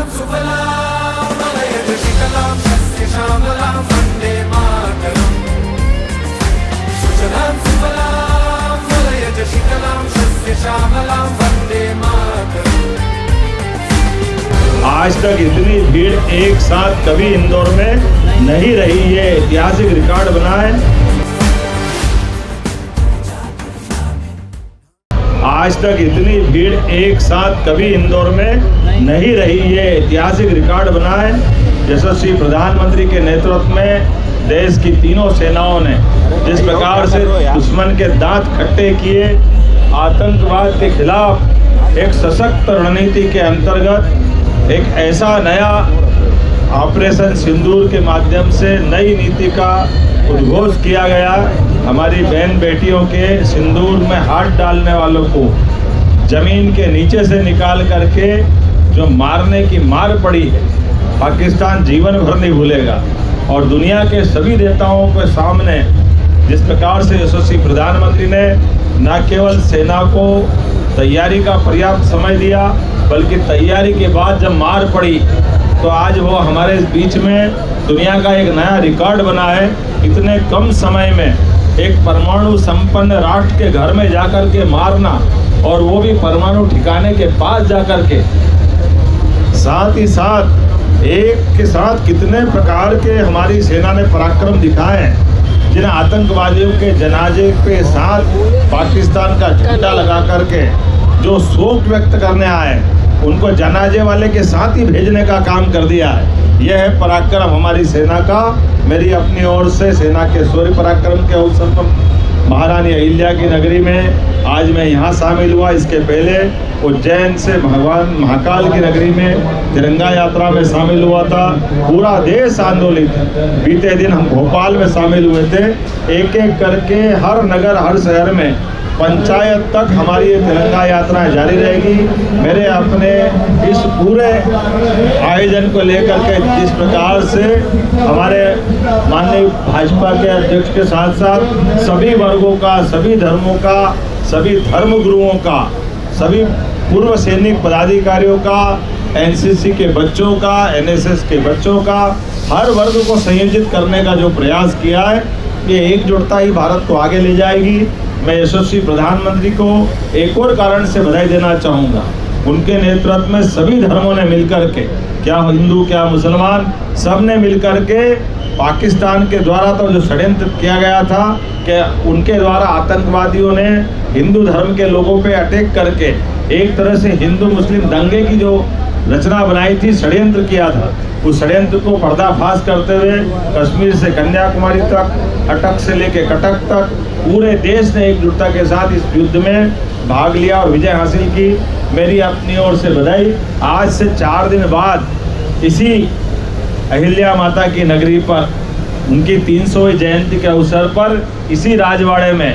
सुजलां सुफलां मलयजशीतलां सस्यश्यामलां वन्दे मातरम्। सुजलां सुफलां मलयजशीतलां सस्यश्यामलां वन्दे मातरम्। आज तक इतनी भीड़ एक साथ कभी इंदौर में नहीं रही, ये ऐतिहासिक रिकॉर्ड बना है। आज तक इतनी भीड़ एक साथ कभी इंदौर में नहीं रही, ये ऐतिहासिक रिकॉर्ड बना है। यशस्वी प्रधानमंत्री के नेतृत्व में देश की तीनों सेनाओं ने जिस प्रकार से दुश्मन के दांत खट्टे किए, आतंकवाद के खिलाफ एक सशक्त रणनीति के अंतर्गत एक ऐसा नया ऑपरेशन सिंदूर के माध्यम से नई नीति का उद्घोष किया गया। हमारी बहन बेटियों के सिंदूर में हाथ डालने वालों को जमीन के नीचे से निकाल करके जो मारने की मार पड़ी है, पाकिस्तान जीवन भर नहीं भूलेगा। और दुनिया के सभी नेताओं के सामने जिस प्रकार से यशस्वी प्रधानमंत्री ने न केवल सेना को तैयारी का पर्याप्त समय दिया, बल्कि तैयारी के बाद जब मार पड़ी तो आज वो हमारे बीच में दुनिया का एक नया रिकॉर्ड बना है। इतने कम समय में एक परमाणु संपन्न राष्ट्र के घर में जाकर के मारना, और वो भी परमाणु ठिकाने के पास जाकर के, साथ ही साथ एक के साथ कितने प्रकार के हमारी सेना ने पराक्रम दिखाए हैं। जिन आतंकवादियों के जनाजे के साथ पाकिस्तान का झंडा लगा करके जो शोक व्यक्त करने आए, उनको जनाजे वाले के साथ ही भेजने का काम कर दिया है। यह है पराक्रम हमारी सेना का। मेरी अपनी ओर से सेना के शौर्य पराक्रम के अवसर पर महारानी अहिल्या की नगरी में आज मैं यहाँ शामिल हुआ। इसके पहले उज्जैन से भगवान महाकाल की नगरी में तिरंगा यात्रा में शामिल हुआ था। पूरा देश आंदोलित। बीते दिन हम भोपाल में शामिल हुए थे। एक एक करके हर नगर हर शहर में पंचायत तक हमारी ये तिरंगा यात्रा जारी रहेगी। मेरे अपने इस पूरे आयोजन को लेकर के जिस प्रकार से हमारे माननीय भाजपा के अध्यक्ष के साथ साथ सभी वर्गों का, सभी धर्मों का, सभी धर्मगुरुओं का, सभी पूर्व सैनिक पदाधिकारियों का, एनसीसी के बच्चों का, एनएसएस के बच्चों का, हर वर्ग को संयोजित करने का जो प्रयास किया है, ये एकजुटता ही भारत को आगे ले जाएगी। मैं यशस्वी प्रधानमंत्री को एक और कारण से बधाई देना चाहूँगा। उनके नेतृत्व में सभी धर्मों ने मिलकर के, क्या हिंदू क्या मुसलमान, सब ने मिलकर के पाकिस्तान के द्वारा तो जो षड्यंत्र किया गया था कि उनके द्वारा आतंकवादियों ने हिंदू धर्म के लोगों पे अटैक करके एक तरह से हिंदू मुस्लिम दंगे की जो रचना बनाई थी, षड्यंत्र किया था, उस षड्यंत्र को पर्दाफाश करते हुए कश्मीर से कन्याकुमारी तक, अटक से लेके कटक तक पूरे देश ने एकजुटता के साथ इस युद्ध में भाग लिया और विजय हासिल की। मेरी अपनी ओर से बधाई। आज से 4 दिन बाद इसी अहिल्या माता की नगरी पर उनकी 300वीं जयंती के अवसर पर इसी राजवाड़े में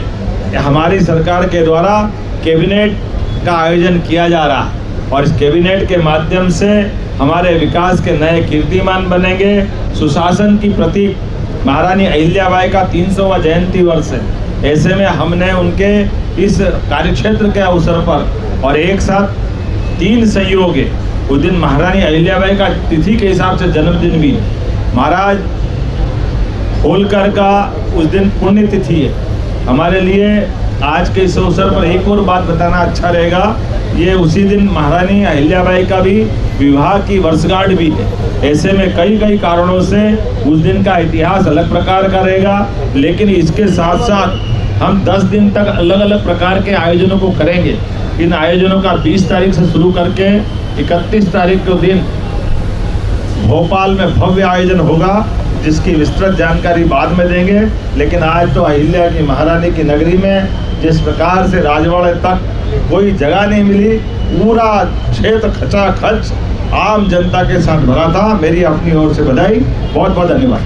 हमारी सरकार के द्वारा कैबिनेट का आयोजन किया जा रहा है, और इस कैबिनेट के माध्यम से हमारे विकास के नए कीर्तिमान बनेंगे। सुशासन की प्रतीक महारानी अहिल्याबाई का 300वां जयंती वर्ष है। ऐसे में हमने उनके इस कार्यक्षेत्र के अवसर पर और एक साथ 3 संयोग है। उस दिन महारानी अहिल्याबाई का तिथि के हिसाब से जन्मदिन भी, महाराज होलकर का उस दिन पुण्य तिथि है। हमारे लिए आज के इस अवसर पर एक और बात बताना अच्छा रहेगा, ये उसी दिन महारानी अहिल्याबाई का भी विवाह की वर्षगांठ भी है। ऐसे में कई कारणों से उस दिन का इतिहास अलग प्रकार का रहेगा, लेकिन इसके साथ साथ हम 10 दिन तक अलग अलग प्रकार के आयोजनों को करेंगे। इन आयोजनों का 20 तारीख से शुरू करके 31 तारीख के दिन भोपाल में भव्य आयोजन होगा, जिसकी विस्तृत जानकारी बाद में देंगे। लेकिन आज तो अहिल्या की महारानी की नगरी में जिस प्रकार से राजवाड़े तक कोई जगह नहीं मिली, पूरा क्षेत्र खचाखच आम जनता के साथ भरा था। मेरी अपनी ओर से बधाई। बहुत बहुत धन्यवाद।